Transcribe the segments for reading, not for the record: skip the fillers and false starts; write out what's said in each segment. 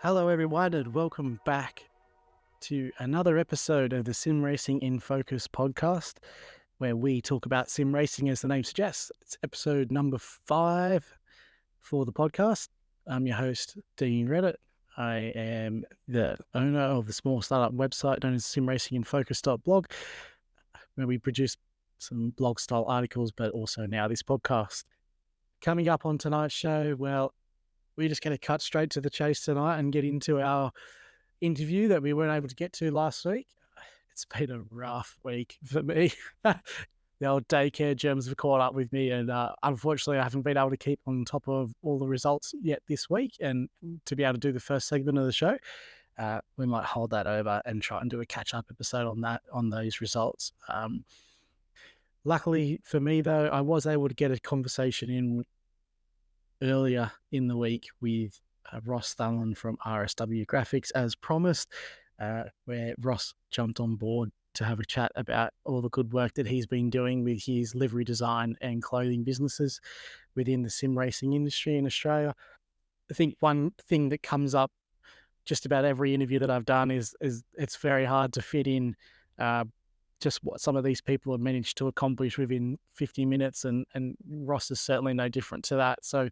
Hello everyone and welcome back to another episode of the Sim Racing in Focus podcast, where we talk about sim racing as the name suggests. It's episode number 5 for the podcast. I'm your host, Dean Reddit. I am the owner of the small startup website known as simracinginfocus.blog, where we produce some blog style articles, but also now this podcast. Coming up on tonight's show, well, we're just going to cut straight to the chase tonight and get into our interview that we weren't able to get to last week. It's been a rough week for me. The old daycare germs have caught up with me, and unfortunately I haven't been able to keep on top of all the results yet this week. And to be able to do the first segment of the show, we might hold that over and try and do a catch-up episode on those results. Luckily for me, though, I was able to get a conversation in earlier in the week with Ross Thallon from RSW Graphics, as promised, where Ross jumped on board to have a chat about all the good work that he's been doing with his livery design and clothing businesses within the sim racing industry in Australia. I think one thing that comes up just about every interview that I've done is it's very hard to fit in just what some of these people have managed to accomplish within 50 minutes, and Ross is certainly no different to that. So,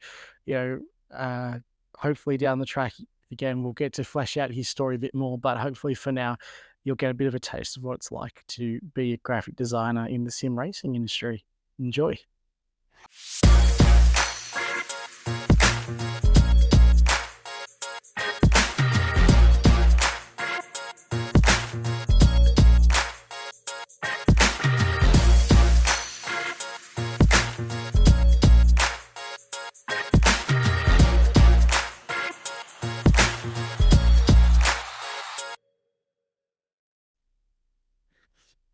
hopefully down the track, again, we'll get to flesh out his story a bit more, but hopefully for now, you'll get a bit of a taste of what it's like to be a graphic designer in the sim racing industry. Enjoy.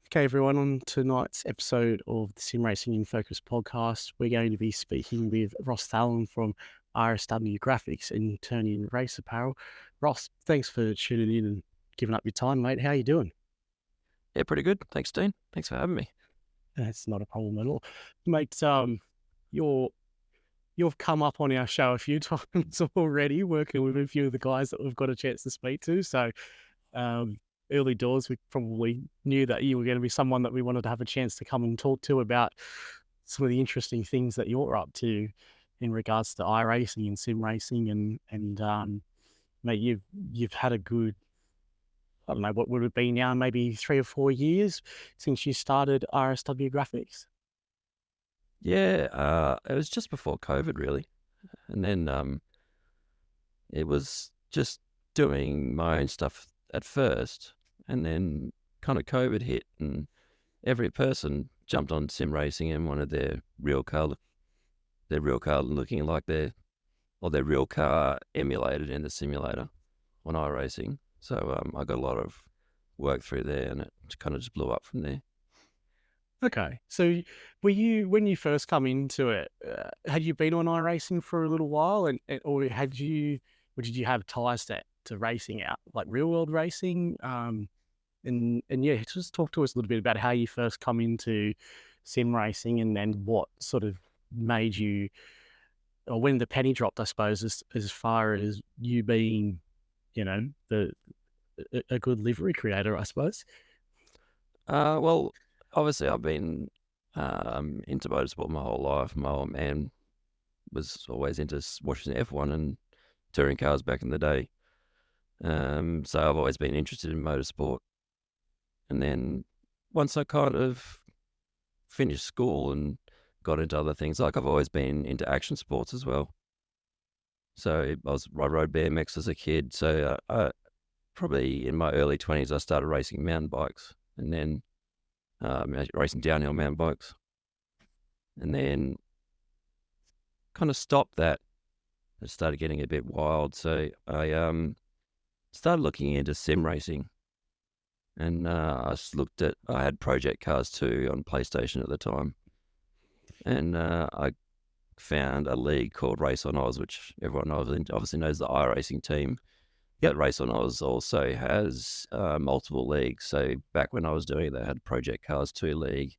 Okay, everyone, on tonight's episode of the Sim Racing in Focus podcast, we're going to be speaking with Ross Thallon from RSW Graphics and Turn In Race Apparel. Ross, thanks for tuning in and giving up your time, mate. How are you doing? Yeah, pretty good. Thanks, Dean. Thanks for having me. That's not a problem at all. Mate, you've come up on our show a few times already, working with a few of the guys that we've got a chance to speak to. So, early doors, we probably knew that you were going to be someone that we wanted to have a chance to come and talk to about some of the interesting things that you're up to in regards to iRacing and sim racing, and mate, you've had a good, I don't know, what would it be now, maybe 3 or 4 years since you started RSW Graphics? Yeah, it was just before COVID, really. And then it was just doing my own stuff at first, and then kind of COVID hit, and every person jumped on sim racing and wanted their real car looking like their real car emulated in the simulator on iRacing. So I got a lot of work through there, and it kind of just blew up from there. Okay, so when you first come into it, had you been on iRacing for a little while, or did you have ties to racing out, like real world racing? And yeah, just talk to us a little bit about how you first come into sim racing, and then what sort of made you, or when the penny dropped, I suppose, as far as you being, a good livery creator, I suppose. Well, obviously I've been into motorsport my whole life. My old man was always into watching F1 and touring cars back in the day. So I've always been interested in motorsport. And then once I kind of finished school and got into other things, like I've always been into action sports as well. So I rode BMX as a kid. So probably in my early 20s, I started racing mountain bikes, and then racing downhill mountain bikes, and then kind of stopped that. It started getting a bit wild. So I started looking into sim racing. And I had Project Cars 2 on PlayStation at the time. And I found a league called Race on Oz, which everyone obviously knows the iRacing team. Yep. But Race on Oz also has multiple leagues. So back when I was doing it, they had Project Cars 2 League.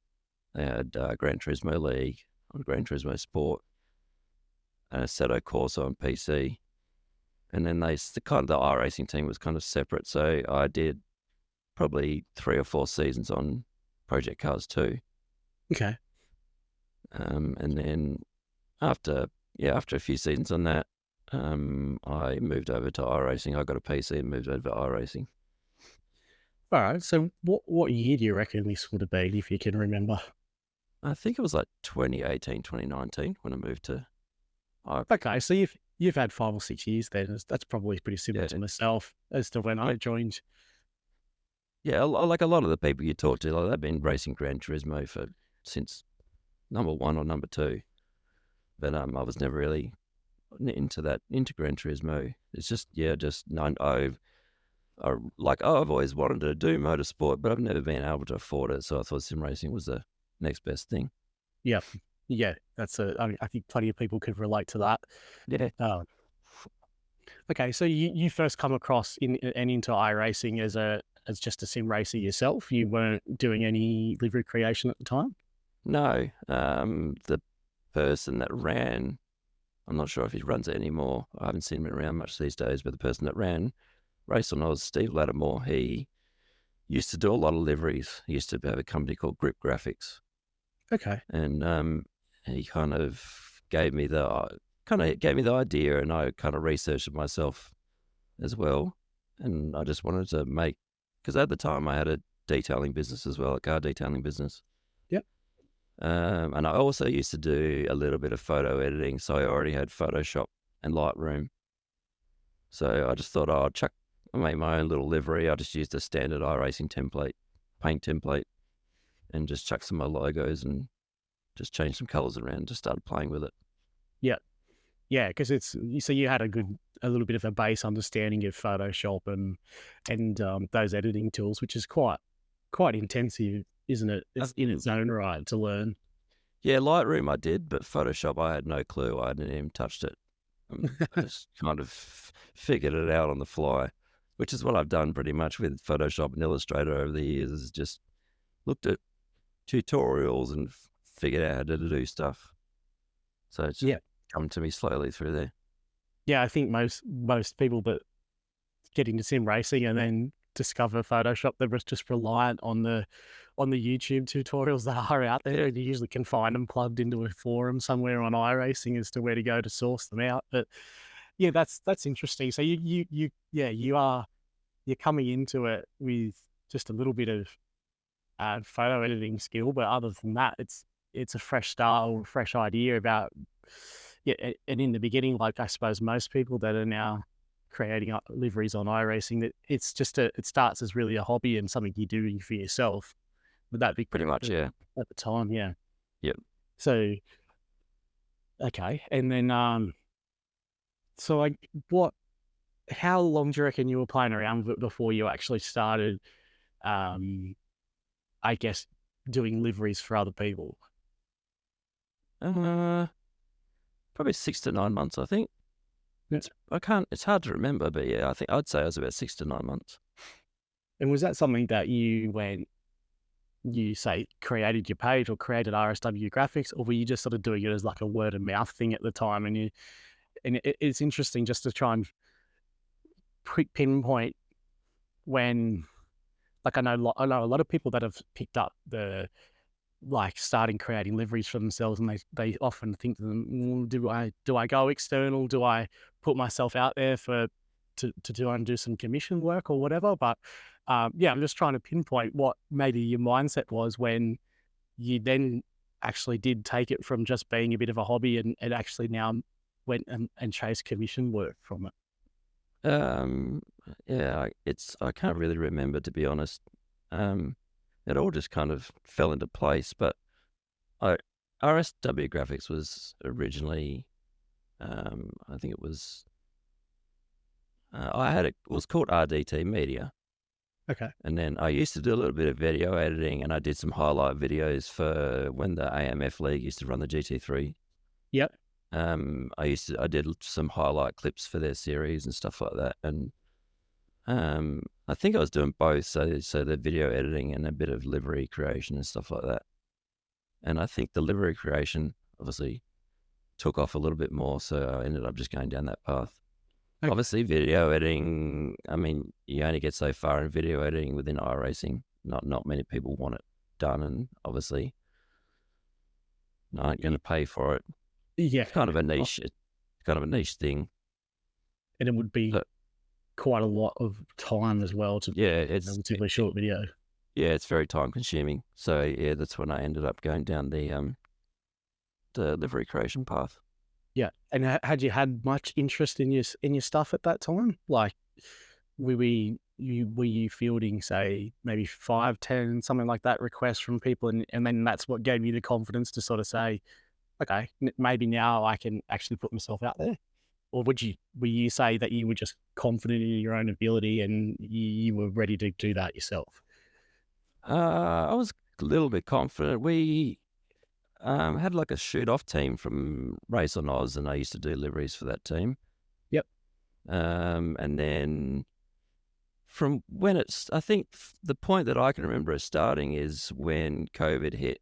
They had Gran Turismo League on Gran Turismo Sport, and Assetto Corsa on PC. And then the iRacing team was kind of separate. So I did probably 3 or 4 seasons on Project Cars 2. Okay. And then after a few seasons on that, I moved over to iRacing. I got a PC and moved over to iRacing. All right. So what year do you reckon this would have been, if you can remember? I think it was like 2018, 2019 when I moved to Okay, so you've had 5 or 6 years then. That's probably pretty similar yeah. to myself as to when I joined. Yeah, like a lot of the people you talk to, like they've been racing Gran Turismo since number 1 or number 2. But I was never really into Gran Turismo. It's just I've always wanted to do motorsport, but I've never been able to afford it. So I thought sim racing was the next best thing. Yeah, yeah. I mean, I think plenty of people could relate to that. Yeah. Okay, so you first come across into iRacing as just a sim racer yourself. You weren't doing any livery creation at the time. No, the person that ran, I'm not sure if he runs it anymore. I haven't seen him around much these days, but the person that ran Race on Oz, Steve Lattimore, he used to do a lot of liveries. He used to have a company called Grip Graphics. Okay. And he kind of gave me the idea, and I kind of researched it myself as well. And I just wanted to because at the time I had a detailing business as well, a car detailing business. Yep. And I also used to do a little bit of photo editing, so I already had Photoshop and Lightroom. So I just thought, I made my own little livery. I just used a standard iRacing paint template, and just chucked some of my logos and just changed some colors around. Just started playing with it. Yeah, yeah, because so you had a little bit of a base understanding of Photoshop and those editing tools, which is quite intensive, isn't it? It's in its own right to learn. Yeah, Lightroom I did, but Photoshop I had no clue. I hadn't even touched it. I just kind of figured it out on the fly, which is what I've done pretty much with Photoshop and Illustrator over the years, is just looked at tutorials and figured out how to do stuff. So it's come to me slowly through there. Yeah, I think most people that get into sim racing and then discover Photoshop, they're just reliant on the YouTube tutorials that are out there, and you usually can find them plugged into a forum somewhere on iRacing as to where to go to source them out. But yeah, that's interesting. So you're coming into it with just a little bit of photo editing skill, but other than that, it's a fresh style, fresh idea about and in the beginning, like I suppose most people that are now creating liveries on iRacing, that it's just it starts as really a hobby and something you do for yourself. Would that be Pretty much, yeah. At the time? Yeah. Yep. So okay, and then so how long do you reckon you were playing around with it before you actually started I guess doing liveries for other people? Probably 6 to 9 months, I think. Yeah. It's hard to remember, but yeah, I think I'd say it was about 6 to 9 months. And was that something that you say created your page or created RSW graphics, or were you just sort of doing it as like a word of mouth thing at the time? And it's interesting just to try and pinpoint when, like I know a lot of people that have picked up starting creating liveries for themselves, and they often think to them, do I go external? Do I put myself out there to do and do some commission work or whatever? But I'm just trying to pinpoint what maybe your mindset was when you then actually did take it from just being a bit of a hobby and actually now went and chased commission work from it. I can't really remember, to be honest. It all just kind of fell into place. But RSW Graphics was originally, I think it was, it was called RDT Media. Okay. And then I used to do a little bit of video editing, and I did some highlight videos for when the AMF League used to run the GT3. Yep. I did some highlight clips for their series and stuff like that. And I think I was doing both, so the video editing and a bit of livery creation and stuff like that. And I think the livery creation obviously took off a little bit more, so I ended up just going down that path. Okay. Obviously, video editing, I mean, you only get so far in video editing within iRacing. Not many people want it done, and obviously aren't going to pay for it. Yeah. It's kind of a niche. It's kind of a niche thing. And it would be But quite a lot of time as well to yeah, a relatively short video. yeah, it's very time consuming. So yeah, that's when I ended up going down the livery creation path. Yeah. And had you had much interest in your stuff at that time? Like, were you fielding, say, maybe 5, 10, something like that, requests from people, and then that's what gave you the confidence to sort of say, okay, maybe now I can actually put myself out there? Or will you say that you were just confident in your own ability and you were ready to do that yourself? I was a little bit confident. We had like a shoot off team from Race on Oz, and I used to do liveries for that team. Yep. And then from when I think the point that I can remember it starting is when COVID hit.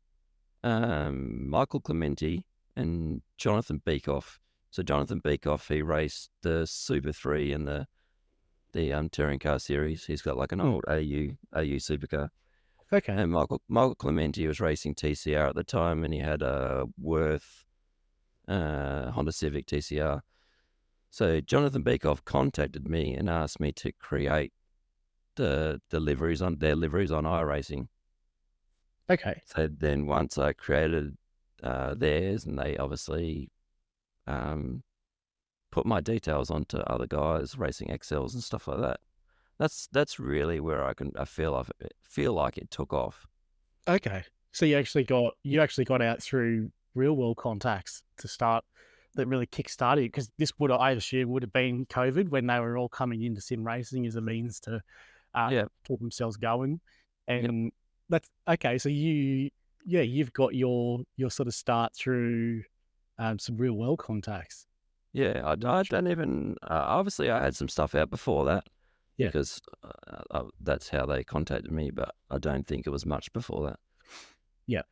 Michael Clementi and Jonathan Beekoff. So Jonathan Beekoff, he raced the Super 3 and the touring car series. He's got like an old AU supercar. Okay. And Michael Clementi was racing TCR at the time, and he had a Worth Honda Civic TCR. So Jonathan Beekoff contacted me and asked me to create their liveries on iRacing. Okay. So then once I created theirs, and they obviously put my details onto other guys racing XLs and stuff like that. That's really where I feel like it took off. Okay. So you actually got out through real world contacts to start, that really kick-started, because this would, I assume, would have been COVID when they were all coming into sim racing as a means to Yeah, keep themselves going. yep. And that's okay. So you've got your sort of start through some real world contacts. Yeah, I don't even. Obviously, I had some stuff out before that Yeah. because that's how they contacted me. But I don't think it was much before that. Yeah.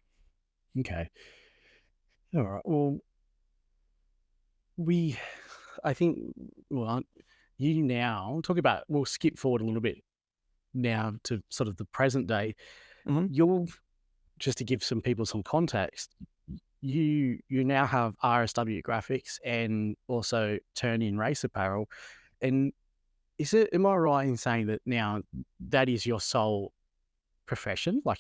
Okay. All right. Well, I think, well, you now talk about, we'll skip forward a little bit now to sort of the present day. Mm-hmm. You'll, just to give some people some context, you now have RSW graphics and also turn in race apparel. And am I right in saying that now that is your sole profession? Like,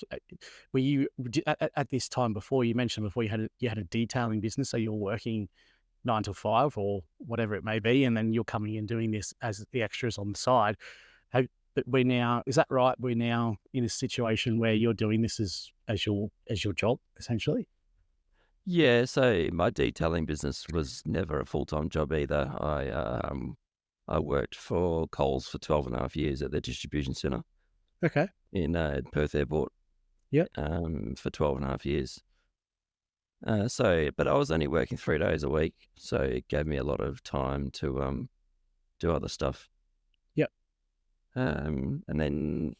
were you at this time before, you mentioned before, you had a detailing business, so you're working 9 to 5 or whatever it may be, and then you're coming and doing this as the extras on the side. But is that right? We're now in a situation where you're doing this as your job, essentially. Yeah, so my detailing business was never a full-time job either. I worked for Coles for 12 and a half years at their distribution centre Okay. in Perth Airport. Yep. For 12 and a half years. But I was only working 3 days a week, so it gave me a lot of time to do other stuff. Yep. And then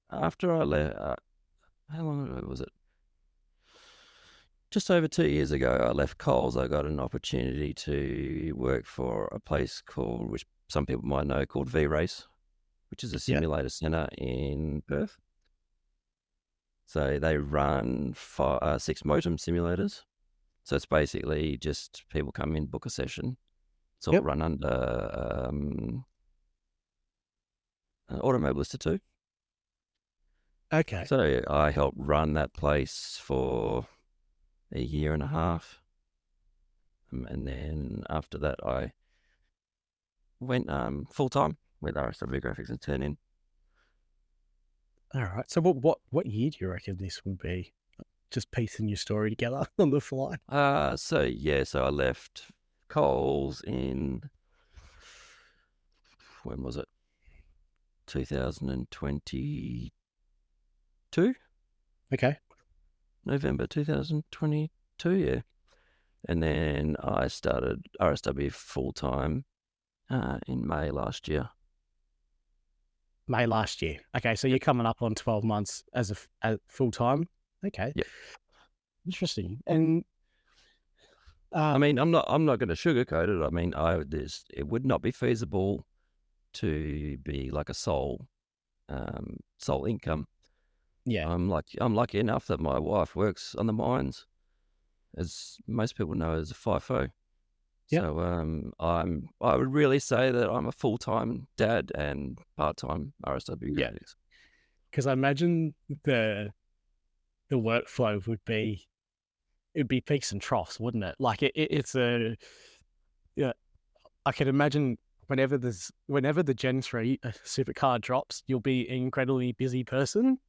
after I left, how long ago was it? Just over 2 years ago, I left Coles. I got an opportunity to work for a place which some people might know, called V-Race, which is a simulator centre in Perth. So they run 6 Motum simulators. So it's basically just people come in, book a session. It's all run under Automobilista 2. Okay. So I helped run that place for a year and a half. And then after that, I went full-time with RSW Graphics and Turn In. All right. So what year do you reckon this would be? Just piecing your story together on the fly. So I left Coles in, when was it? 2022? Okay. November 2022, yeah. And then I started RSW full-time in May last year. May last year. Okay, so you're coming up on 12 months as full-time. Okay. Yep. Interesting. And I mean, I'm not going to sugarcoat it. I mean, it would not be feasible to be like a sole income. Yeah. I'm lucky enough that my wife works on the mines, as most people know as a FIFO. Yep. So I would really say that I'm a full-time dad and part-time RSW Yeah. graduate. Because I imagine the workflow it'd be peaks and troughs, wouldn't it? Like it's a, yeah, I can imagine whenever the Gen 3 supercar drops, you'll be an incredibly busy person.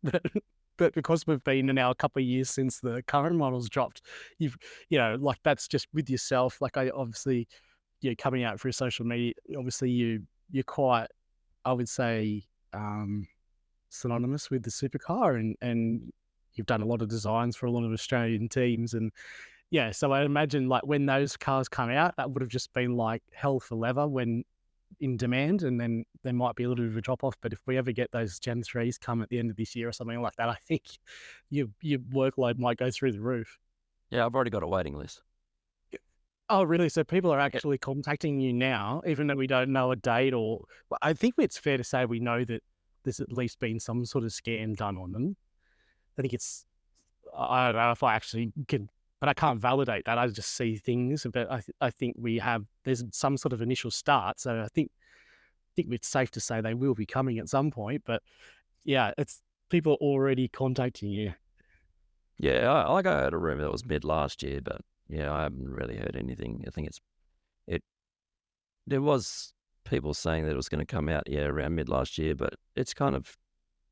But because we've been in now a couple of years since the current models dropped, like that's just with yourself. Like I obviously, coming out through social media, obviously you're quite, I would say, synonymous with the supercar, and you've done a lot of designs for a lot of Australian teams, and yeah, so I imagine like when those cars come out, that would have just been like hell for leather when in demand, and then there might be a little bit of a drop off. But if we ever get those Gen 3s come at the end of this year or something like that, I think your workload might go through the roof. Yeah, I've already got a waiting list. Oh, really? So people are Yeah, actually contacting you now, even though we don't know a date, or well, I think it's fair to say we know that there's at least been some sort of scam done on them. I think I don't know if I actually can, but I can't validate that. I just see things, but I think there's some sort of initial start. So I think it's safe to say they will be coming at some point. But yeah, it's people already contacting you. yeah. I heard a rumor that was mid last year, but yeah, I haven't really heard anything. I think it. There was people saying that it was going to come out, around mid last year, but it's kind of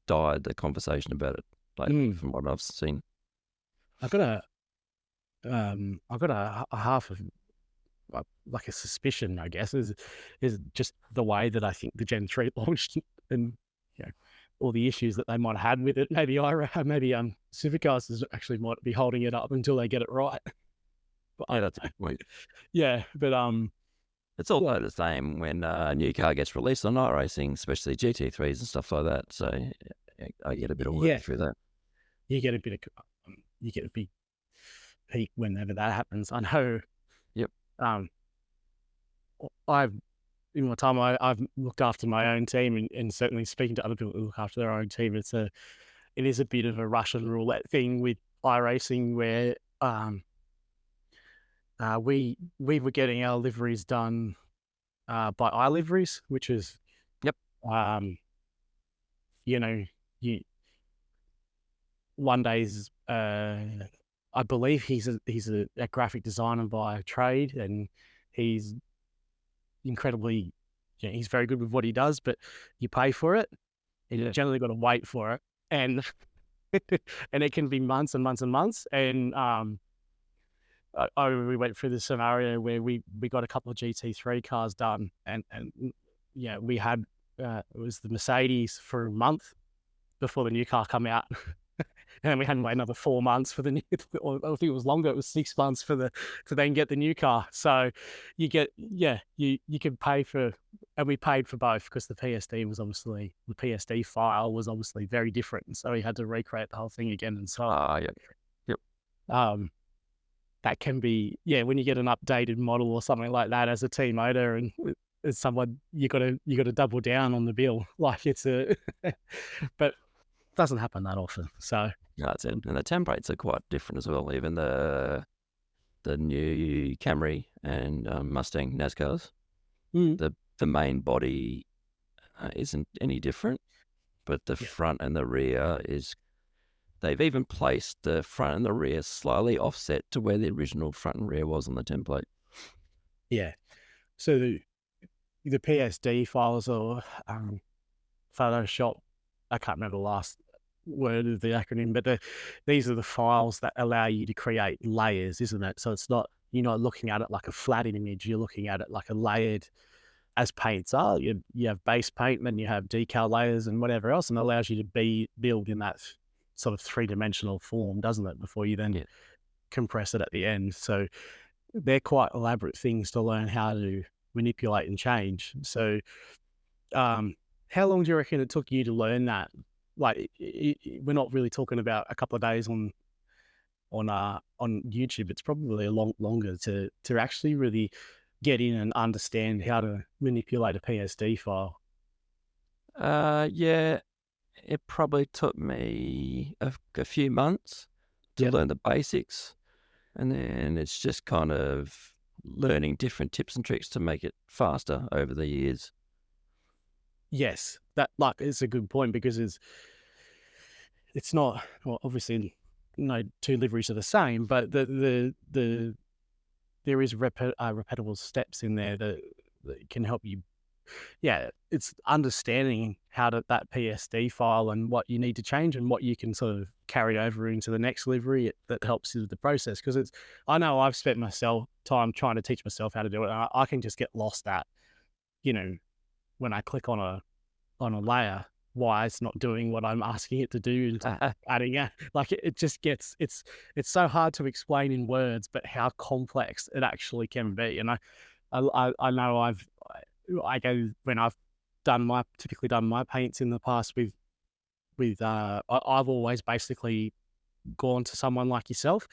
died, the conversation about it, like Mm. from what I've seen. I've got I've got a half of like a suspicion, I guess, is just the way that I think the Gen 3 launched, and you know all the issues that they might have had with it. Maybe Supercars actually might be holding it up until they get it right. But I Yeah, don't that's a know. good point. Yeah, but It's all the same when a new car gets released on night racing, especially GT3s and stuff like that. So I get a bit of work yeah, through that. you get a bit of you get a big peak whenever that happens. I know. Yep. Um, I've in my time I've looked after my own team, and certainly speaking to other people who look after their own team, it is a bit of a Russian roulette thing with iRacing where we were getting our liveries done by iLiveries, which is Yep. um, you know you one day's I believe he's a graphic designer by trade, and he's incredibly he's very good with what he does, but you pay for it. You Yeah. generally got to wait for it, and and it can be months and months and months. And we went through this scenario where we got a couple of GT3 cars done, and yeah, we had it was the Mercedes for a month before the new car come out. And then we had to wait another 4 months for the new, or I think it was longer. It was 6 months to then get the new car. So you can pay for, and we paid for both because the PSD file was obviously very different, and so we had to recreate the whole thing again. And so Yeah. Yep. that can be when you get an updated model or something like that as a team owner, and as someone you got to double down on the bill. Like it's but it doesn't happen that often. So. Yeah, that's it. And the templates are quite different as well. Even the new Camry and Mustang NASCARs, Mm. the main body isn't any different, but the front and the rear is. They've even placed the front and the rear slightly offset to where the original front and rear was on the template. Yeah. So the PSD files or Photoshop, I can't remember the last word of the acronym, but these are the files that allow you to create layers, isn't it? So you're not looking at it like a flat image, you're looking at it like a layered, as paints are. You have base paint, and then you have decal layers and whatever else, and it allows you to build in that sort of three-dimensional form, doesn't it, before you then compress it at the end. So they're quite elaborate things to learn how to manipulate and change. So how long do you reckon it took you to learn that? Like, we're not really talking about a couple of days on on YouTube, it's probably a lot longer to actually really get in and understand how to manipulate a PSD file. Yeah, it probably took me a few months to Yep. learn the basics, and then it's just kind of learning different tips and tricks to make it faster over the years. Yes, that like it's a good point because it's not, well, obviously no two liveries are the same, but there is repeatable steps in there that can help you. Yeah, it's understanding how to that PSD file and what you need to change and what you can sort of carry over into the next livery that helps you with the process. Because it's, I know I've spent myself time trying to teach myself how to do it. And I can just get lost at, when I click on a layer, why it's not doing what I'm asking it to do and adding it. Like it just gets, it's so hard to explain in words, but how complex it actually can be. And I know I go when I've typically done my paints in the past I've always basically gone to someone like yourself,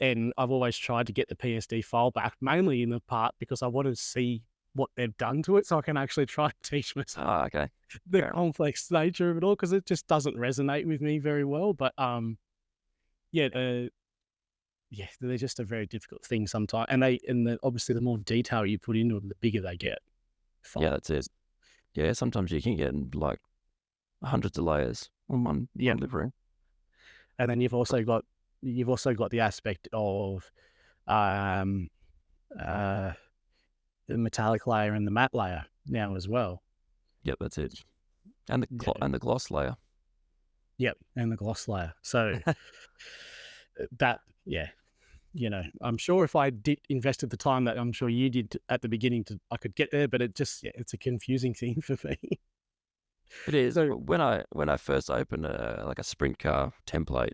and I've always tried to get the PSD file back, mainly in the part because I want to see what they've done to it so I can actually try to teach myself Oh, okay. the Fair enough. complex nature of it all, because it just doesn't resonate with me very well. But yeah, yeah, they're just a very difficult thing sometimes, and obviously the more detail you put into them, the bigger they get. Yeah, that's it. Yeah, sometimes you can get like hundreds of layers on one Yeah, livery. and then you've also got the aspect of um uh the metallic layer and the matte layer now as well. Yep, that's it. And Yeah, the gloss layer. yep, and the gloss layer. So that, yeah, I'm sure if I did invested the time that I'm sure you did at the beginning, I could get there, but it's a confusing thing for me. It is. So When I first opened like a sprint car template,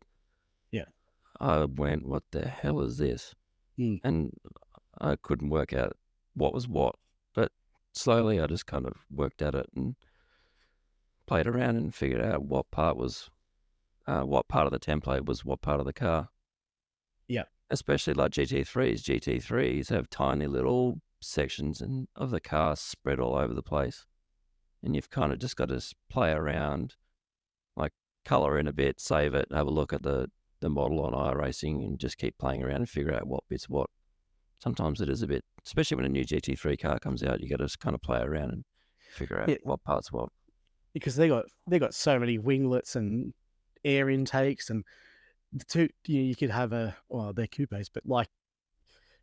yeah, I went, "What the hell is this?" mm, And I couldn't work out what was what. But slowly, I just kind of worked at it and played around and figured out what part of the template was what part of the car. yeah, Especially like GT3s. GT3s have tiny little sections of the car spread all over the place, and you've kind of just got to play around, like color in a bit, save it, have a look at the model on iRacing, and just keep playing around and figure out what bit's what. Sometimes it is a bit, especially when a new GT3 car comes out, you got to just kind of play around and figure out yeah, what part's what. because they got so many winglets and air intakes, and the two you could have they're coupes, but like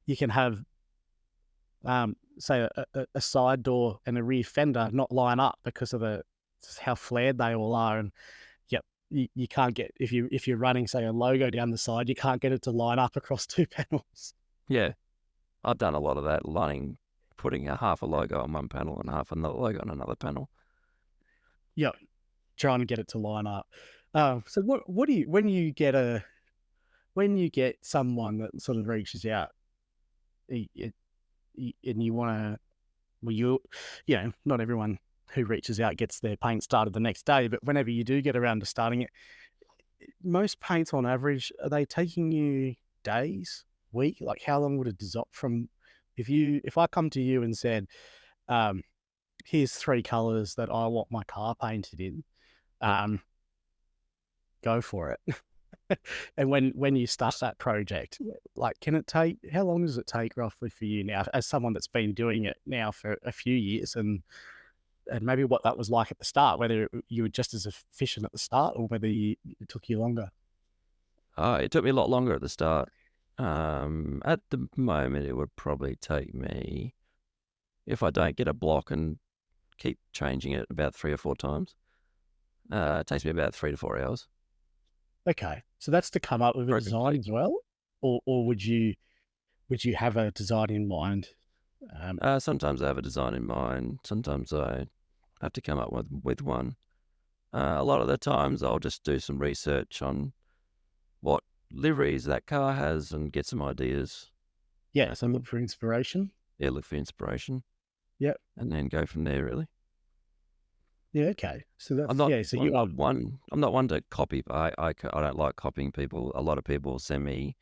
you can have say a side door and a rear fender not line up because of how flared they all are. And yep, you can't get, if you're running say a logo down the side, you can't get it to line up across two panels. Yeah, I've done a lot of that, putting a half a logo on one panel and half another logo on another panel. Yep, trying to get it to line up. So what do you when you get someone that sort of reaches out, and you want to, well, not everyone who reaches out gets their paint started the next day, but whenever you do get around to starting it, most paints on average, are they taking you days, week? Like how long would it dissolve from, if I come to you and said, um, here's 3 colors that I want my car painted in, Yep. go for it. And when you start that project, like, how long does it take roughly for you now, as someone that's been doing it now for a few years, and maybe what that was like at the start, whether you were just as efficient at the start or whether it took you longer? It took me a lot longer at the start. At the moment, it would probably take me, if I don't get a block and keep changing it about 3 or 4 times, it takes me about 3 to 4 hours. Okay, so that's to come up with a For a design complete. as well, or would you have a design in mind? Sometimes I have a design in mind. Sometimes I have to come up with one. A lot of the times I'll just do some research on what liveries that car has and get some ideas. Yeah, so look for inspiration. Yeah, look for inspiration Yep. and then go from there, really. Yeah. Okay. So that's, I'm not. yeah. So I'm you are, not one. I'm not one to copy. I don't like copying people. A lot of people send me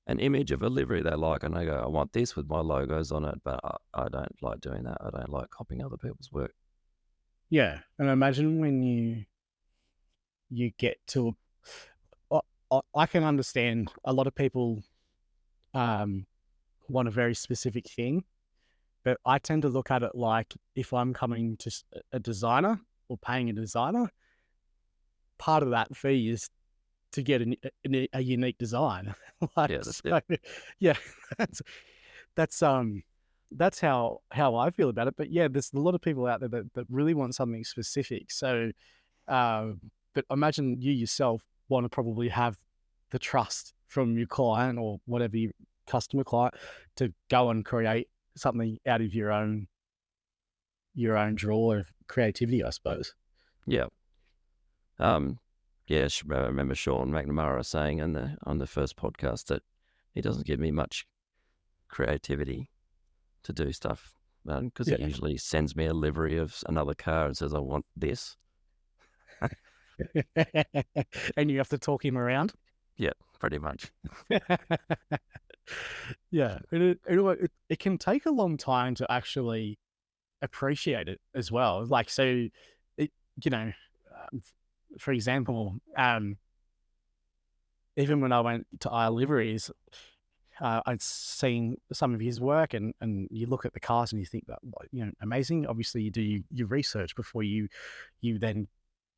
an image of a livery they like, and I go, I want this with my logos on it. But I don't like doing that. I don't like copying other people's work. yeah. And I imagine when you get to, I can understand a lot of people um, want a very specific thing, but I tend to look at it like if I'm coming to a designer or paying a designer, part of that fee is to get a unique design. Like, Yeah, that's it. so, yeah, that's that's um that's how I feel about it. But yeah, there's a lot of people out there that really want something specific. So, uh, but imagine you yourself want to probably have the trust from your client or whatever your customer client to go and create something out of your own draw of creativity, I suppose. Yeah. Um, yeah, I remember Sean McNamara saying on the first podcast that he doesn't give me much creativity to do stuff because he Yeah. usually sends me a livery of another car and says, I want this. And you have to talk him around. Yeah, pretty much. Yeah, it can take a long time to actually appreciate it as well. Like, so, it, you know, for example, even when I went to iLiveries, I'd seen some of his work, and you look at the cars and you think that, amazing. Obviously, you do your research before you then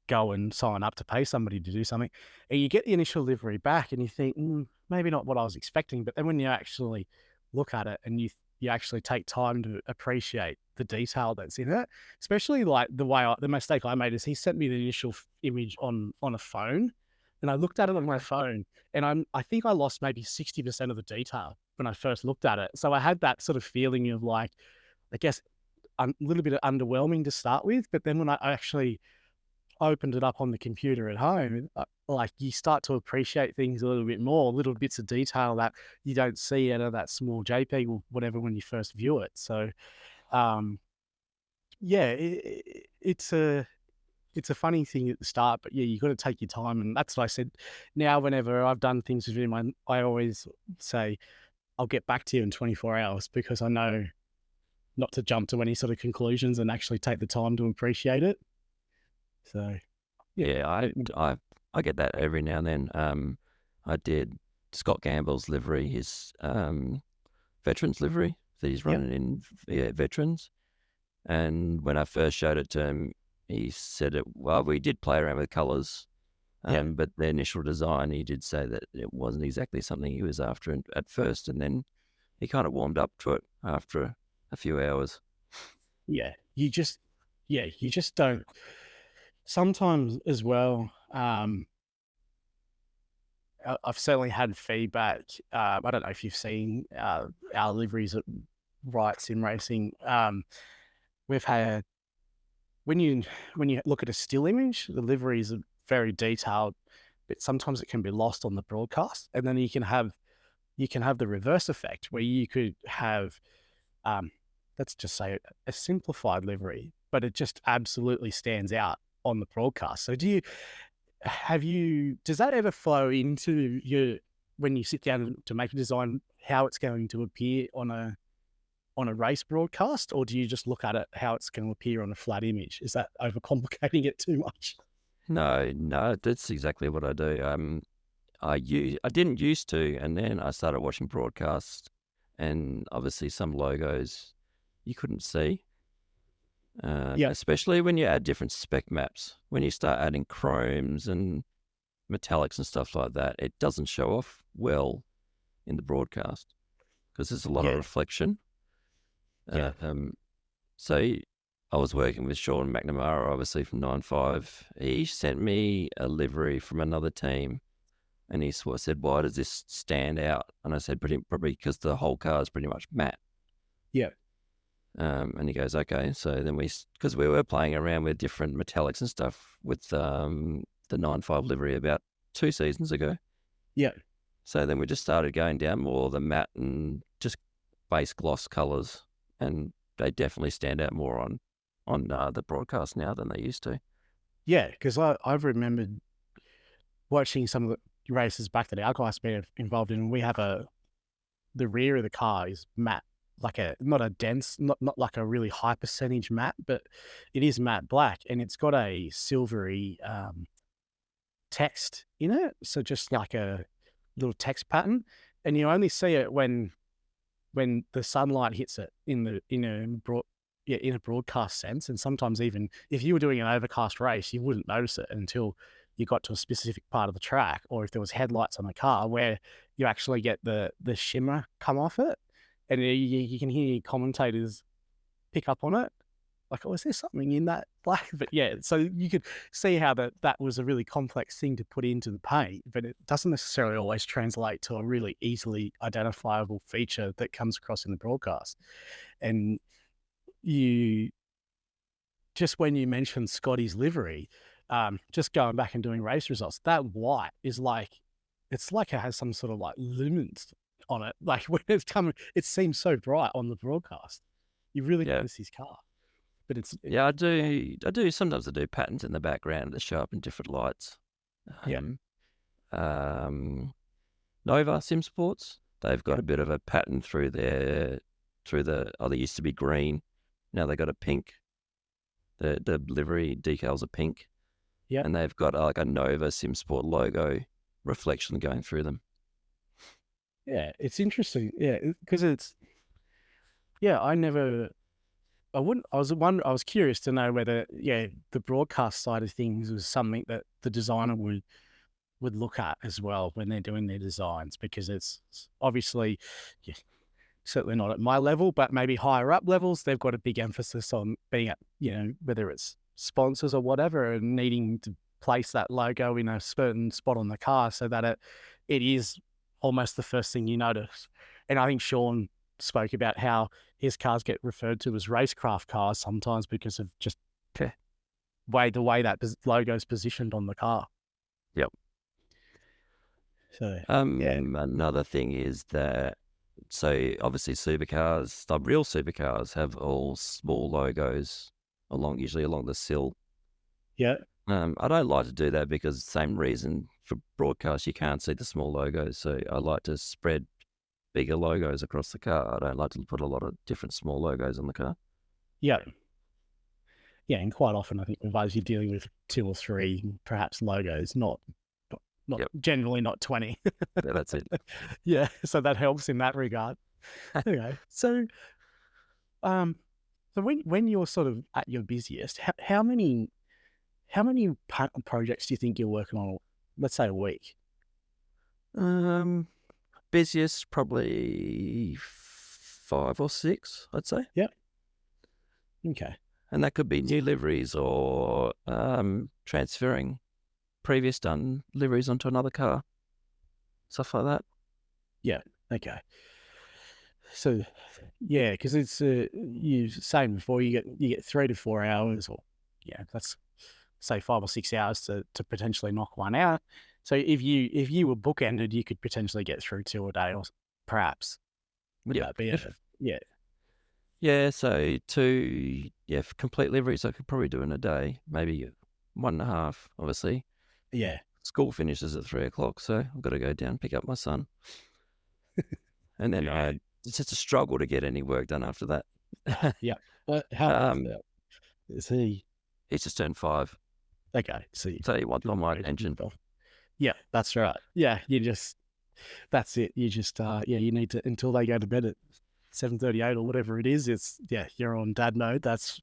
go and sign up to pay somebody to do something, and you get the initial livery back, and you think, maybe not what I was expecting. But then when you actually look at it and you actually take time to appreciate the detail that's in it, especially like the mistake I made is he sent me the initial image on a phone, and I looked at it on my phone, and I think I lost maybe 60% of the detail when I first looked at it. So I had that sort of feeling of like, I guess, a little bit underwhelming to start with, but then when I actually opened it up on the computer at home, like, you start to appreciate things a little bit more, little bits of detail that you don't see out of that small JPEG or whatever when you first view it. So, um, yeah, it's a funny thing at the start, but yeah, you got to take your time, and that's what I said. Now, whenever I've done things with him, I always say I'll get back to you in 24 hours because I know not to jump to any sort of conclusions and actually take the time to appreciate it. So, yeah. Yeah, I get that every now and then. I did Scott Gamble's livery, his veterans livery that he's Yep. running in veterans. And when I first showed it to him, he said, well, we did play around with colours, but the initial design, he did say that it wasn't exactly something he was after at first. And then he kind of warmed up to it after a few hours. Yeah, you just don't. Sometimes as well, I've certainly had feedback. I don't know if you've seen our liveries at Riot Sim Racing. We've had when you look at a still image, the liveries are very detailed, but sometimes it can be lost on the broadcast. And then you can have the reverse effect where you could have, um, let's just say, a simplified livery, but it just absolutely stands out on the broadcast. So does that ever flow into when you sit down to make a design, how it's going to appear on a race broadcast, or do you just look at it how it's going to appear on a flat image? Is that overcomplicating it too much? No, that's exactly what I do. I didn't used to, and then I started watching broadcasts, and obviously some logos you couldn't see, Yeah, especially when you add different spec maps. When you start adding chromes and metallics and stuff like that, it doesn't show off well in the broadcast because there's a lot of yeah, reflection. yeah, So I was working with Sean McNamara, obviously from 9.5. He sent me a livery from another team, and he sort of said, why does this stand out? And I said, probably because the whole car is pretty much matte. yeah, And he goes, okay. So then because we were playing around with different metallics and stuff with the 9.5 livery about 2 seasons ago. yeah, So then we just started going down more the matte and just base gloss colors, and they definitely stand out more on on the broadcast now than they used to. Yeah, because I've remembered watching some of the races back that our guys been involved in. We have the rear of the car is matte, like not a dense, not like a really high percentage matte, but it is matte black, and it's got a silvery text in it. So just like a little text pattern, and you only see it when the sunlight hits it in a broadcast sense. And sometimes even if you were doing an overcast race, you wouldn't notice it until you got to a specific part of the track, or if there was headlights on the car where you actually get the shimmer come off it, and you can hear commentators pick up on it. Like, oh, is there something in that black? But yeah, so you could see how that was a really complex thing to put into the paint, but it doesn't necessarily always translate to a really easily identifiable feature that comes across in the broadcast. And you, just when you mentioned Scotty's livery, just going back and doing race results, that white is like, it's like it has some sort of like lumens on it. Like when it's coming, it seems so bright on the broadcast. You really Yeah. notice his car. But Yeah, I do. Sometimes I do patterns in the background that show up in different lights. Yeah. Nova Sim Sports, they've got a bit of a pattern through they used to be green. Now they got a pink. The livery decals are pink. Yeah. And they've got like a Nova Sim Sport logo reflection going through them. Yeah, it's interesting. Yeah, because I was curious to know whether, the broadcast side of things was something that the designer would look at as well when they're doing their designs, because it's obviously, certainly not at my level, but maybe higher up levels, they've got a big emphasis on being at, whether it's sponsors or whatever, and needing to place that logo in a certain spot on the car so that it is almost the first thing you notice. And I think Sean spoke about how his cars get referred to as racecraft cars sometimes because of just the way that logo is positioned on the car. Yep. So another thing is that, so obviously supercars, the real supercars have all small logos usually along the sill. Yeah. I don't like to do that because same reason for broadcast, you can't see the small logos. So I like to spread bigger logos across the car. I don't like to put a lot of different small logos on the car. Yeah. Yeah, and quite often I think with you're dealing with 2 or 3 perhaps logos, not generally not 20. Yeah, that's it. Yeah, so that helps in that regard. Okay, so when you're sort of at your busiest, how many projects do you think you're working on, let's say a week? Busiest probably 5 or 6, I'd say. Yep. Okay. And that could be new liveries or transferring previous done liveries onto another car, stuff like that. Yeah. Okay. So, yeah, because it's you saying before, you get 3 to 4 hours, or let's say 5 or 6 hours to potentially knock one out. So if you were bookended, you could potentially get through 2 a day, or perhaps. Would that be it? Yeah. Yeah. So 2 for complete liveries, I could probably do in a day, maybe 1.5. Obviously. Yeah. School finishes at 3 o'clock, so I've got to go down and pick up my son. And then it's just a struggle to get any work done after that. Yeah. How is he? He's just turned 5. Okay. So you want on my attention. Yeah, that's right. Yeah, that's it. You just you need to, until they go to bed at 7:38 or whatever it is. It's you're on dad mode. That's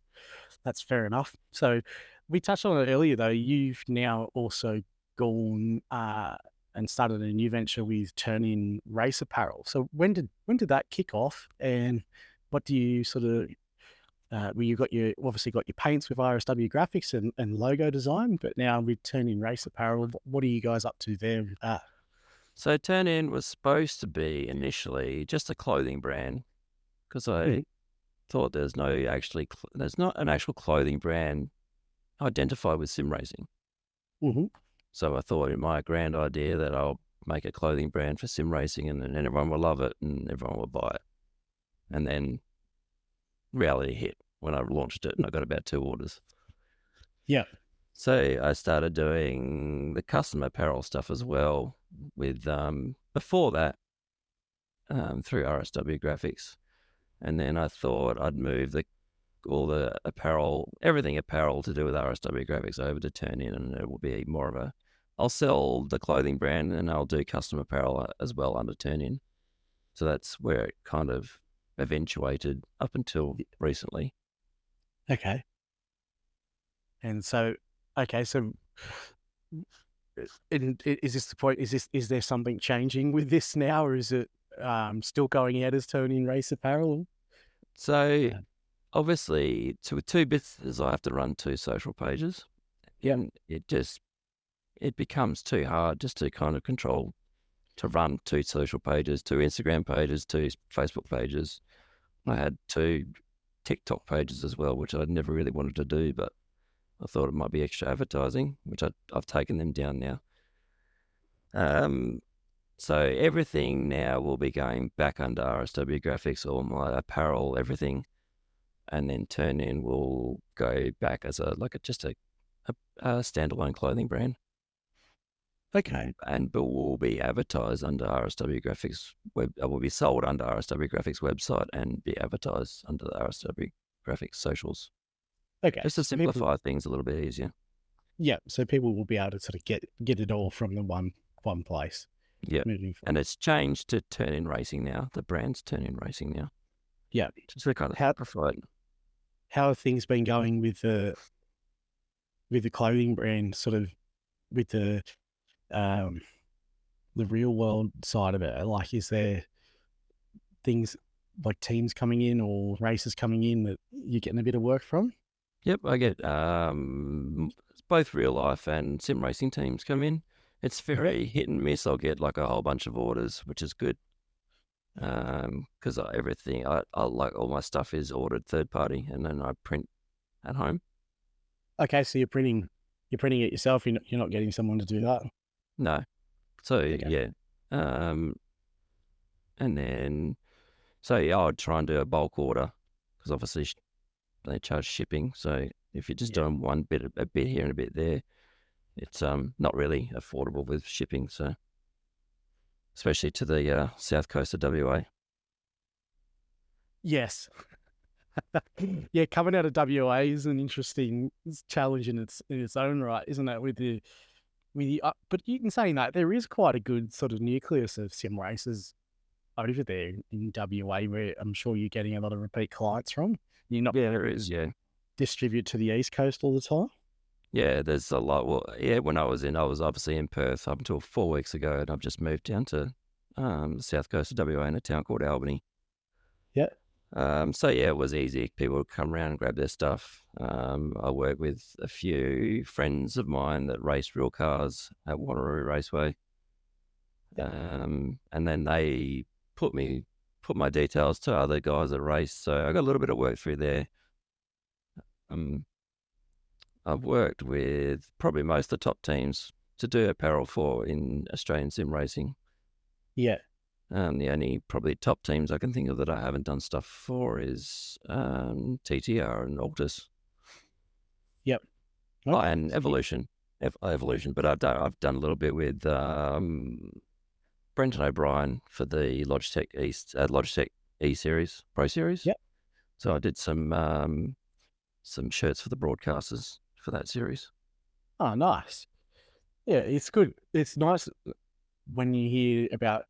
fair enough. So we touched on it earlier though. You've now also gone and started a new venture with Turn In Race Apparel. So when did that kick off, and what do you sort of you obviously got your paints with RSW graphics and logo design, but now with Turn In Race Apparel, what are you guys up to there with that? So Turn In was supposed to be initially just a clothing brand, because I thought there's not an actual clothing brand identified with sim racing. Mm-hmm. So I thought in my grand idea that I'll make a clothing brand for sim racing, and then everyone will love it and everyone will buy it. And then reality hit. when I launched it, and I got about 2 orders. Yeah. So I started doing the custom apparel stuff as well with before that through RSW graphics, and then I thought I'd move all the apparel, everything apparel to do with RSW graphics over to Turn-In, and it will be more of a, I'll sell the clothing brand and I'll do custom apparel as well under Turn-In. So that's where it kind of eventuated up until recently. Okay. And so, okay, so is this the point? Is there something changing with this now, or is it still going out as Turn-In Race Apparel? So obviously, with 2 businesses, I have to run 2 social pages. Yeah. And it becomes too hard just to kind of control, to run 2 social pages, 2 Instagram pages, 2 Facebook pages. I had 2 TikTok pages as well, which I never really wanted to do, but I thought it might be extra advertising, which I've taken them down now. So everything now will be going back under RSW graphics, all my apparel, everything, and then Turn-In will go back as just a standalone clothing brand. Okay. But will be advertised under RSW graphics will be sold under RSW graphics website and be advertised under the RSW graphics socials. Okay. Just to So simplify things a little bit easier. yeah. So people will be able to sort of get it all from the one place. Yeah. Moving forward. And it's changed to Turn-In Racing now. The brand's Turn-In Racing now. Yeah. Just to kind of simplify it. How have things been going with the clothing brand, sort of with the real world side of it? Like, is there things like teams coming in or races coming in that you're getting a bit of work from? Yep, I get both real life and sim racing teams come in. It's very hit and miss. I'll get like a whole bunch of orders, which is good. Because everything, I like all my stuff is ordered third party, and then I print at home. Okay, so you're printing it yourself. You're not getting someone to do that. No, so Okay. yeah, and then I'd try and do a bulk order because obviously they charge shipping. So if you're just doing a bit here and a bit there, it's not really affordable with shipping. So especially to the south coast of WA. Yes. Yeah, coming out of WA is an interesting challenge in its own right, isn't it? But you can say that there is quite a good sort of nucleus of sim races over there in WA, where I'm sure you're getting a lot of repeat clients from. You're not there is, distribute to the East Coast all the time. Yeah, there's a lot. Well, yeah, when I was obviously in Perth up until 4 weeks ago, and I've just moved down to the south coast of WA in a town called Albany. Yeah. So yeah, it was easy. People would come around and grab their stuff. I work with a few friends of mine that race real cars at Wanneroo Raceway. And then they put my details to other guys that race. So I got a little bit of work through there. I've worked with probably most of the top teams to do apparel for in Australian sim racing. Yeah. The only probably top teams I can think of that I haven't done stuff for is TTR and Altus. Yep. Okay. Oh, and Evolution. Evolution, but I've done a little bit with Brendan O'Brien for the Logitech E Series, Pro Series. Yep. So I did some shirts for the broadcasters for that series. Oh, nice. Yeah, it's good. It's nice when you hear about,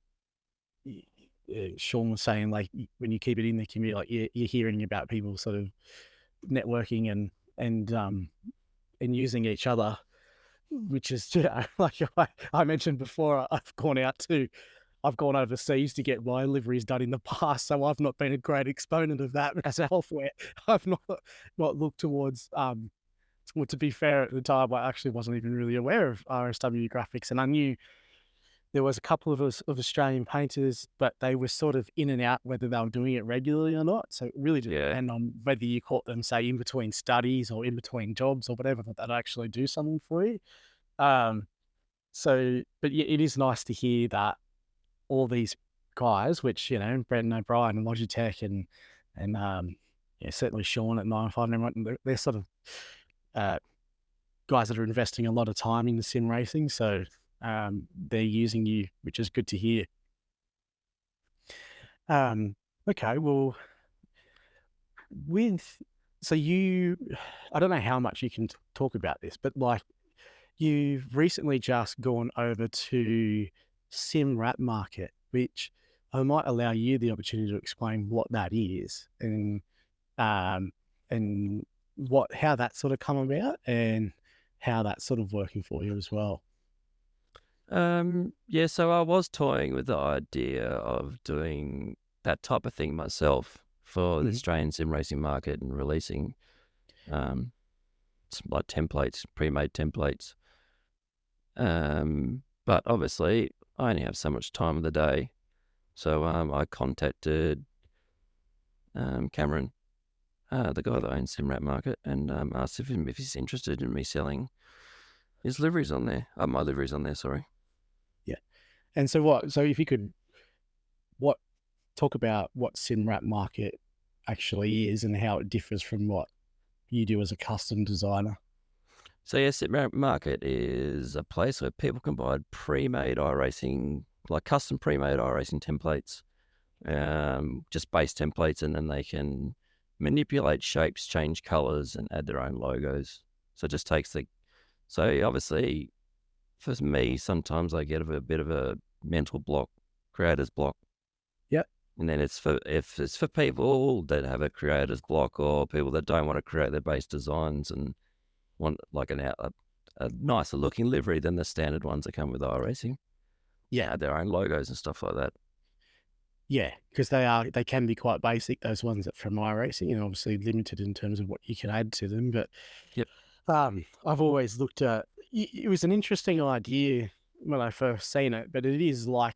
Sean was saying, like, when you keep it in the community, like you're hearing about people sort of networking and using each other, which is, like I mentioned before, I've gone overseas to get my liveries done in the past, so I've not been a great exponent of that myself, where I've not looked towards. Well, to be fair, at the time, I actually wasn't even really aware of RSW graphics, and I knew there was a couple of Australian painters, but they were sort of in and out whether they were doing it regularly or not. So it really depended on whether you caught them, say, in between studies or in between jobs or whatever, that they'd actually do something for you. So, but yeah, it is nice to hear that all these guys, which, Brendan O'Brien and Logitech and certainly Sean at 905 and everyone, they're sort of uh, guys that are investing a lot of time in the sim racing. So they're using you, which is good to hear. Okay, well, with so you, I don't know how much you can talk about this, but like you've recently just gone over to sim wrap market, which I might allow you the opportunity to explain what that is um, and how that sort of come about and how that's sort of working for you as well. Yeah, so I was toying with the idea of doing that type of thing myself for the Mhm. Australian sim racing market and releasing like templates, pre-made templates. But obviously, I only have so much time of the day, so I contacted Cameron, the guy that owns SimRat Market, and asked if he's interested in me selling his liveries on there. My liveries on there, sorry. Yeah. And so what? So if you could, what talk about what sim wrap market actually is and how it differs from what you do as a custom designer. So yeah, SimRat Market is a place where people can buy pre-made iRacing, like custom pre-made iRacing templates, just base templates, and then they can manipulate shapes, change colors, and add their own logos. So it just takes the. So obviously, for me, sometimes I get a bit of a mental block, creator's block. Yep. And then if it's for people that have a creator's block or people that don't want to create their base designs and want like a nicer looking livery than the standard ones that come with iRacing. Yeah. Add their own logos and stuff like that. Yeah, because they can be quite basic, those ones that from iRacing, and obviously limited in terms of what you can add to them. But Yep. I've always looked at it was an interesting idea when I first seen it, but it is like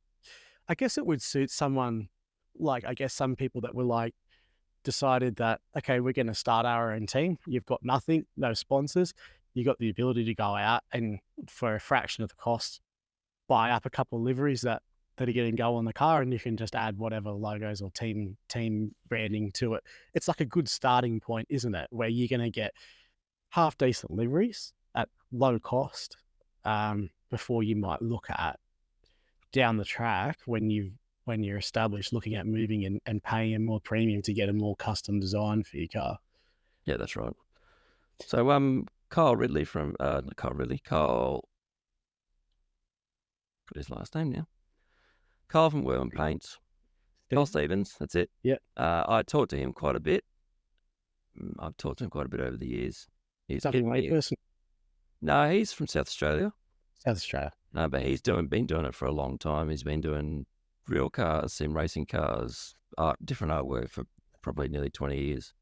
I guess it would suit someone like I guess some people that were like decided that okay, we're going to start our own team. You've got nothing, no sponsors. You got the ability to go out and for a fraction of the cost buy up a couple of liveries that are going to go on the car, and you can just add whatever logos or team branding to it. It's like a good starting point, isn't it? Where you're going to get half decent liveries at low cost before you might look at down the track when you're established, looking at moving and paying a more premium to get a more custom design for your car. Yeah, that's right. So Kyle Ridley from not Kyle Ridley, Kyle, got his last name now. Kyle from Whirling Paints. Kyle Stevens, that's it. Yeah. I talked to him quite a bit. I've talked to him quite a bit over the years. WA person. No, he's from South Australia. South Australia. No, but he's been doing it for a long time. He's been doing real cars, sim racing cars, different artwork for probably nearly 20 years.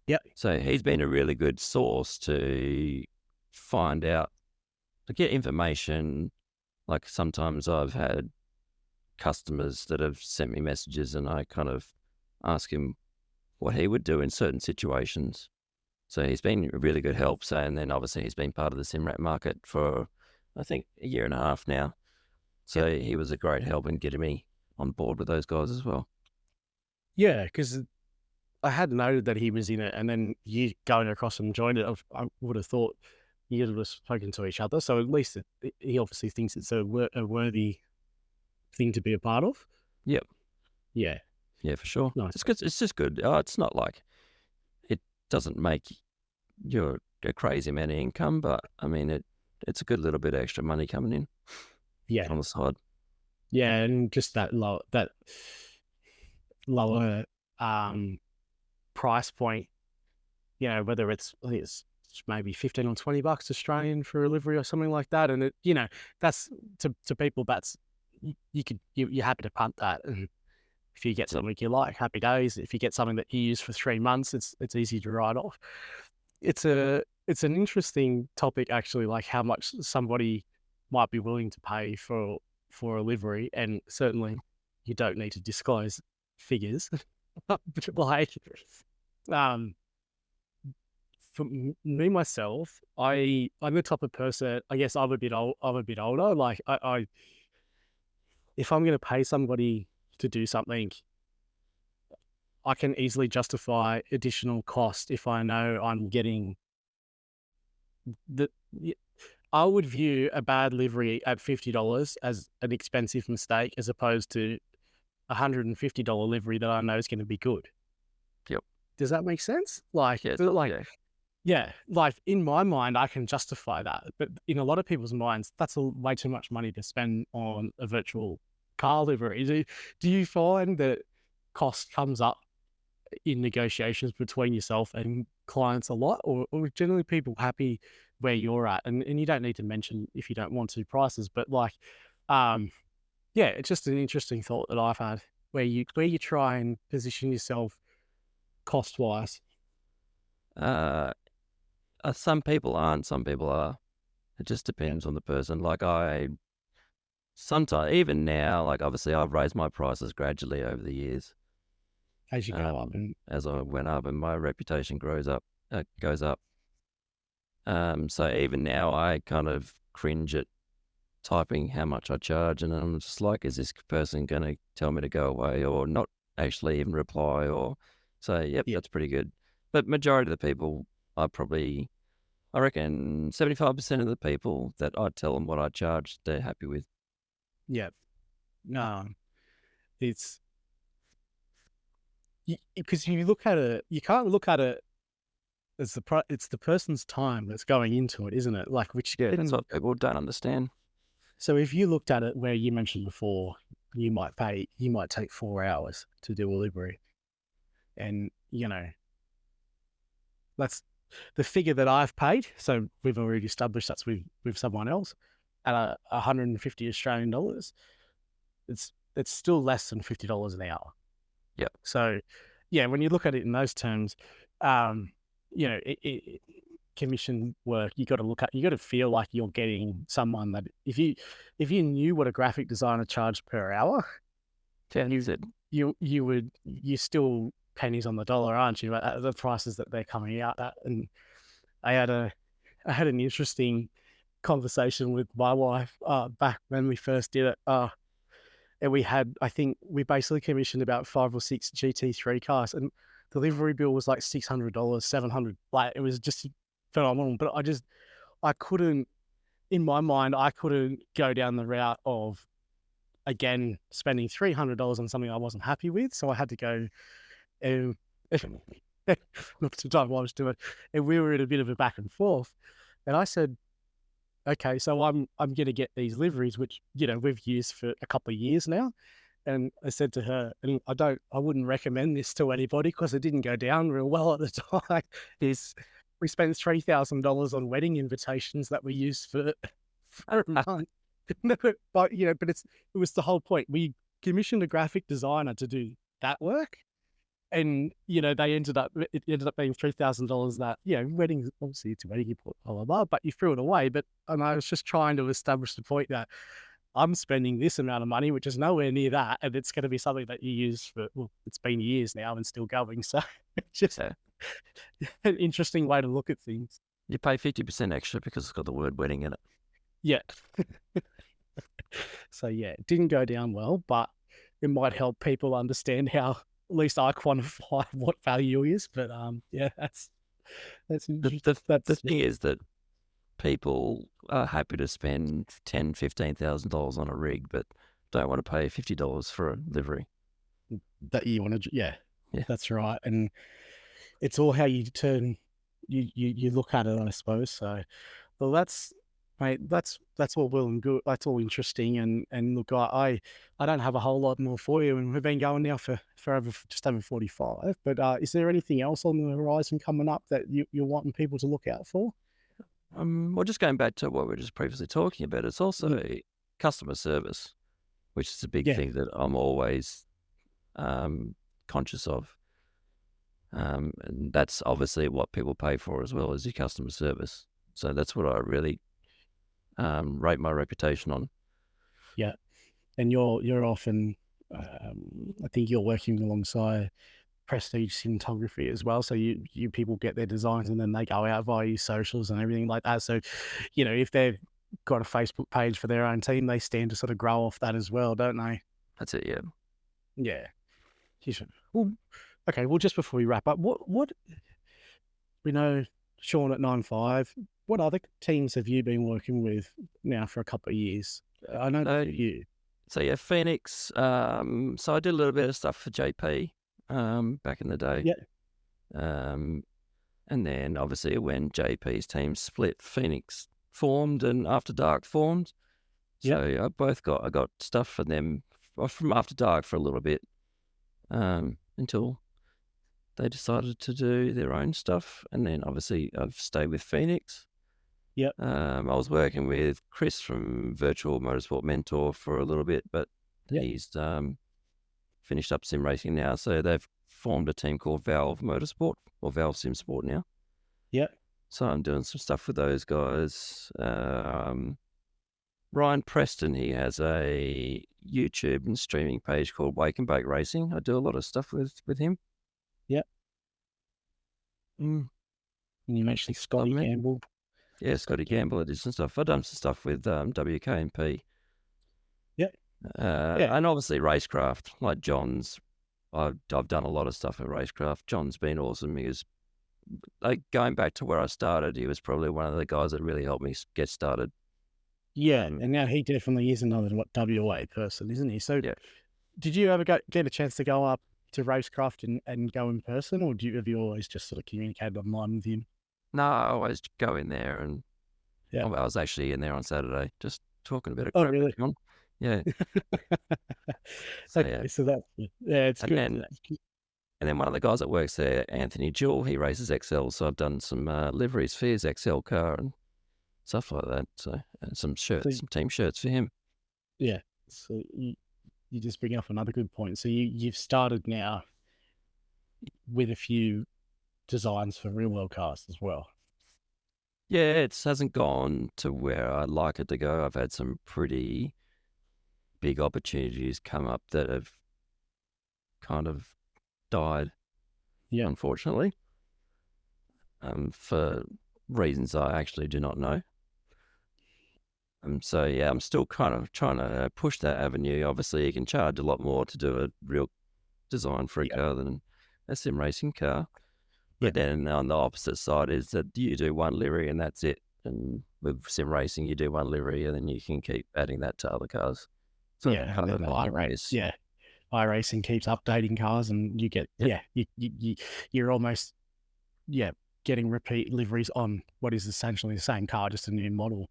Yep. So he's been a really good source to find out, to get information. Like sometimes I've had customers that have sent me messages and I kind of ask him what he would do in certain situations. So he's been a really good help. So, and then obviously he's been part of the SimRat market for, I think, a year and a half now. So he was a great help in getting me on board with those guys as well. Yeah, because I had noted that he was in it, and then you going across and joined it. I would have thought you would have spoken to each other. So at least he obviously thinks it's a worthy thing to be a part of. Yep. Yeah. Yeah, for sure. Nice. It's good. It's just good. It's not like it doesn't make you a crazy amount of income, but I mean, it's a good little bit of extra money coming in. Yeah. On the side. Yeah, and just that lower price point, you know, whether I think it's maybe 15 or $20 Australian for a livery or something like that. And it, you know, that's to people, that's, you're happy to punt that. And if you get something you like, happy days. If you get something that you use for 3 months, it's easy to write off. It's an interesting topic, actually, like how much somebody might be willing to pay for a livery. And certainly you don't need to disclose figures. But like, for me myself, I'm the type of person. I guess I'm a bit older. Like I if I'm going to pay somebody to do something, I can easily justify additional cost if I know I'm getting the. I would view a bad livery at $50 as an expensive mistake as opposed to $150 livery that I know is going to be good. Yep. Does that make sense? Like, Yeah. yeah, like in my mind, I can justify that, but in a lot of people's minds, that's way too much money to spend on a virtual car livery. Do you find that cost comes up in negotiations between yourself and clients a lot, or generally people happy where you're at? And you don't need to mention if you don't want to prices, but like, yeah, it's just an interesting thought that I've had where you try and position yourself cost wise. Some people aren't, some people are. It just depends on the person. Like sometimes, even now, like obviously I've raised my prices gradually over the years. As you go up, and as I went up and my reputation goes up. So even now I kind of cringe at typing how much I charge, and I'm just like, is this person going to tell me to go away or not actually even reply or say, yep, that's pretty good. But majority of the people, I reckon 75% of the people that I tell them what I charge, they're happy with. Yeah. No, it's because you look at it, you can't look at it as it's the person's time that's going into it, isn't it? Like, which that's what people don't understand. So if you looked at it where you mentioned before, you might take 4 hours to do a livery, and that's the figure that I've paid. So we've already established that's with someone else at 150 Australian dollars. It's still less than $50 an hour. Yeah. So, yeah, when you look at it in those terms, commission work, you got to feel like you're getting someone that if you knew what a graphic designer charged per hour, you're still pennies on the dollar, aren't you? At the prices that they're coming out at. And I had an interesting conversation with my wife back when we first did it. And I think we basically commissioned about 5 or 6 GT3 cars, and the delivery bill was like $600, $700. Like, it was just phenomenal. But I couldn't, in my mind, I couldn't go down the route of, again, spending $300 on something I wasn't happy with. So I had to go and look to time what I was doing. And we were in a bit of a back and forth. And I said, okay, so I'm going to get these liveries, which, we've used for a couple of years now. And I said to her, and I wouldn't recommend this to anybody because it didn't go down real well at the time. We spent $3,000 on wedding invitations that we used for a month. But but it was the whole point. We commissioned a graphic designer to do that work, and it ended up being $3,000. That weddings, obviously it's a wedding, you put blah blah blah, but you threw it away. And I was just trying to establish the point that I'm spending this amount of money, which is nowhere near that, and it's going to be something that you use for, it's been years now and still going. So it's just an interesting way to look at things. You pay 50% extra because it's got the word wedding in it. Yeah. So yeah, it didn't go down well, but it might help people understand how, at least I quantify what value is. But yeah, that's the thing is that people are happy to spend $10,000-$15,000 on a rig, but don't want to pay $50 for a livery. That you want to, yeah, that's right. And it's all how you you look at it, I suppose. So, well, that's all well and good. That's all interesting. And look, I don't have a whole lot more for you, and we've been going now for just over 45. But is there anything else on the horizon coming up that you're wanting people to look out for? Well, just going back to what we were just previously talking about, it's also customer service, which is a big thing that I'm always conscious of. And that's obviously what people pay for as well as your customer service. So that's what I really rate my reputation on. Yeah, and you're often, I think you're working alongside Prestige Cinematography as well. So you people get their designs and then they go out via your socials and everything like that. So, if they've got a Facebook page for their own team, they stand to sort of grow off that as well, don't they? That's it, yeah. Yeah. Well, Okay, well, just before we wrap up, what we know, Sean at 9-5. What other teams have you been working with now for a couple of years? I know there's So, a few. so yeah, Phoenix. So I did a little bit of stuff for JP back in the day. Yeah, Um, and then obviously when JP's team split, Phoenix formed and After Dark formed. yeah, So I got stuff from them from After Dark for a little bit until they decided to do their own stuff. And then obviously I've stayed with Phoenix. yeah, I was working with Chris from Virtual Motorsport Mentor for a little bit, but yeah, he's finished up sim racing now. So they've formed a team called Valve Motorsport or Valve Sim Sport now. yeah. So I'm doing some stuff with those guys. Ryan Preston, he has a YouTube and streaming page called Wake and Bake Racing. I do a lot of stuff with him. Yeah. Mm. And you mentioned Scotty Campbell. Yeah, Scotty Campbell, I did some stuff. I've done some stuff with WKMP. Yeah, yeah, And obviously Racecraft, like John's. I've done a lot of stuff at Racecraft. John's been awesome. He was, like, going back to where I started, he was probably one of the guys that really helped me get started. yeah. And now he definitely is another WA person, isn't he? So, Yeah. did you ever get a chance to go up to Racecraft and go in person, or have you always just sort of communicated online with him? No, I always go in there, and Yeah. I was actually in there on Saturday, just talking a bit of Oh, crap with really? John. Yeah. So yeah, Okay, so that's yeah, it's and good. then and then one of the guys that works there, Anthony Jewell, he races XL, so I've done some liveries for his XL car and stuff like that. So and some So shirts, some team shirts for him. yeah, so you just bring up another good point. So you've started now with a few designs for real world cars as well. Yeah, it hasn't gone to where I'd like it to go. I've had some pretty big opportunities come up that have kind of died, Yeah, unfortunately, for reasons I actually do not know. So yeah, I'm still kind of trying to push that avenue. Obviously, you can charge a lot more to do a real design for a yeah, car than a sim racing car. yeah, But then on the opposite side is that you do one livery and that's it. And with sim racing, you do one livery and then you can keep adding that to other cars. So yeah. And kind then of the the race. yeah, iRacing keeps updating cars, and you get Yep, you're almost getting repeat liveries on what is essentially the same car, just a new model.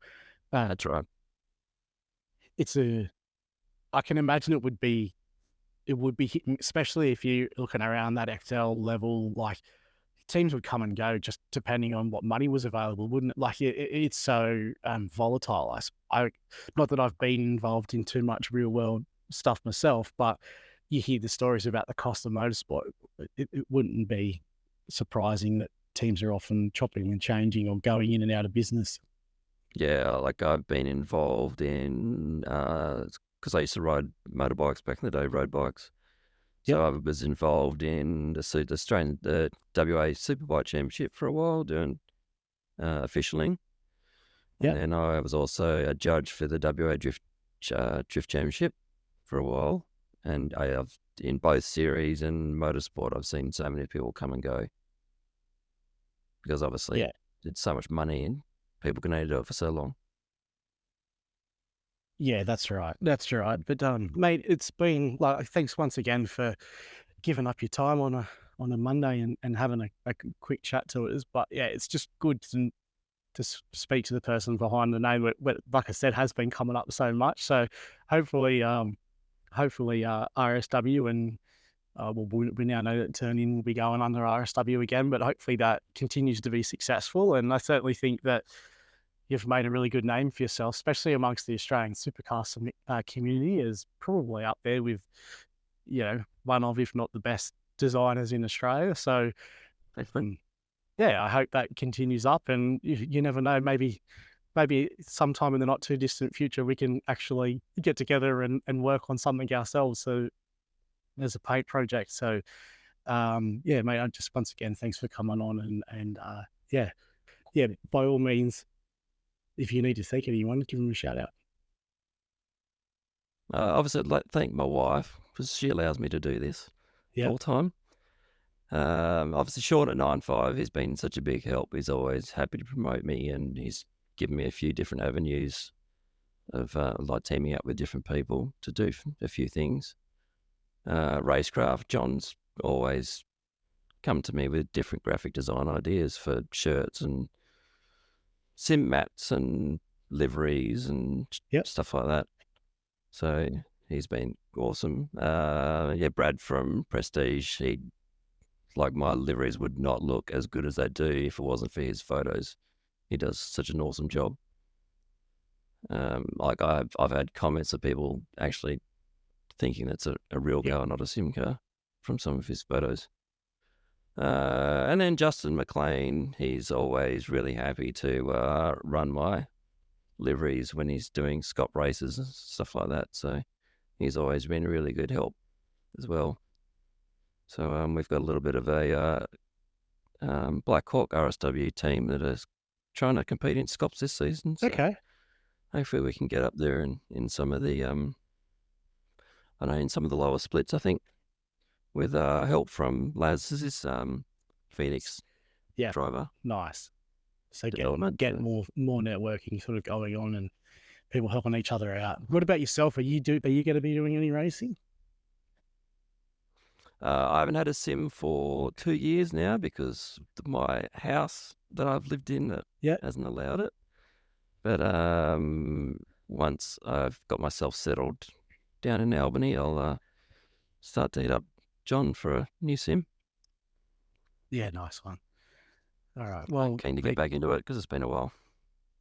Uh, that's right. it's a I can imagine it would be hitting, especially if you're looking around that XL level. Like teams would come and go just depending on what money was available, wouldn't it? Like it's so volatile. Not that I've been involved in too much real world stuff myself, but you hear the stories about the cost of motorsport. It wouldn't be surprising that teams are often chopping and changing or going in and out of business. Yeah, like I've been involved in, because I used to ride motorbikes back in the day, road bikes. Yep. So I was involved in the WA Superbike Championship for a while, doing officialing. And Yep. then I was also a judge for the WA Drift Championship for a while. And I've in both series and motorsport, I've seen so many people come and go because obviously Yeah. it's so much money and people can only do it for so long. Yeah, that's right. That's right. But mate, it's been like thanks once again for giving up your time on a Monday and having a quick chat to us. But yeah, it's just good to speak to the person behind the name. Like I said, has been coming up so much. So hopefully, RSW and well, we now know that Turn-In will be going under RSW again, but hopefully that continues to be successful. And I certainly think that you've made a really good name for yourself, especially amongst the Australian supercar community, is probably up there with, one of, if not the best designers in Australia. So, yeah, I hope that continues up, and you never know, maybe sometime in the not too distant future, we can actually get together and work on something ourselves. So as a paint project. So, yeah, mate, I just, once again, thanks for coming on and yeah, by all means, if you need to thank anyone, give them a shout out. Obviously, I'd like to thank my wife because she allows me to do this Yeah. full time. Obviously, Sean at 9.5, he's been such a big help. He's always happy to promote me, and he's given me a few different avenues of like teaming up with different people to do a few things. Racecraft, John's always come to me with different graphic design ideas for shirts and sim mats and liveries and Yep. stuff like that. So he's been awesome. Yeah, Brad from Prestige, he like my liveries would not look as good as they do if it wasn't for his photos. He does such an awesome job. Like I've had comments of people actually thinking that's a real Yep. car, not a sim car, from some of his photos. And then Justin McLean, he's always really happy to run my liveries when he's doing Scott races and stuff like that. So he's always been a really good help as well. So we've got a little bit of a Black Hawk RSW team that is trying to compete in Scops this season. So Okay. hopefully we can get up there in some of the I know in some of the lower splits. I think with help from Laz, this Phoenix Yeah. driver Nice. So development. get more networking sort of going on and people helping each other out. What about yourself? Are you going to be doing any racing? I haven't had a sim for 2 years now because my house that I've lived in Yeah. hasn't allowed it. But once I've got myself settled down in Albany, I'll start to hit up John for a new sim. Yeah, nice one. All right. Well, Keen to get back into it because it's been a while.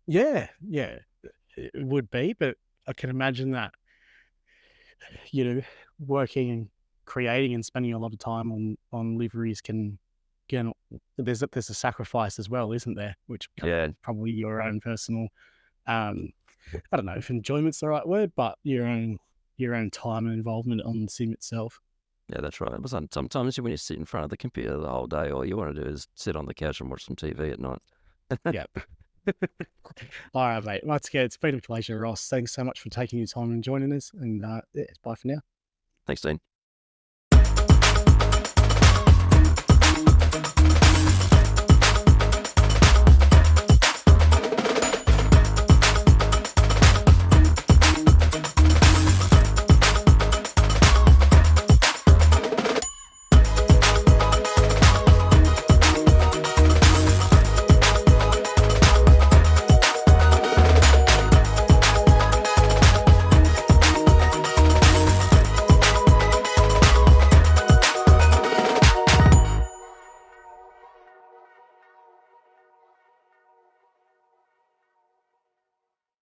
yeah, it would be, but I can imagine that, working and creating and spending a lot of time on liveries can there's a sacrifice as well, isn't there? Which Yeah, probably your own personal, I don't know if enjoyment's the right word, but your own time and involvement on the sim itself. yeah, that's right. But sometimes when you sit in front of the computer the whole day, all you want to do is sit on the couch and watch some TV at night. Yeah. All right, mate. Once again, it's been a pleasure, Ross. Thanks so much for taking your time and joining us. And bye for now. Thanks, Dean.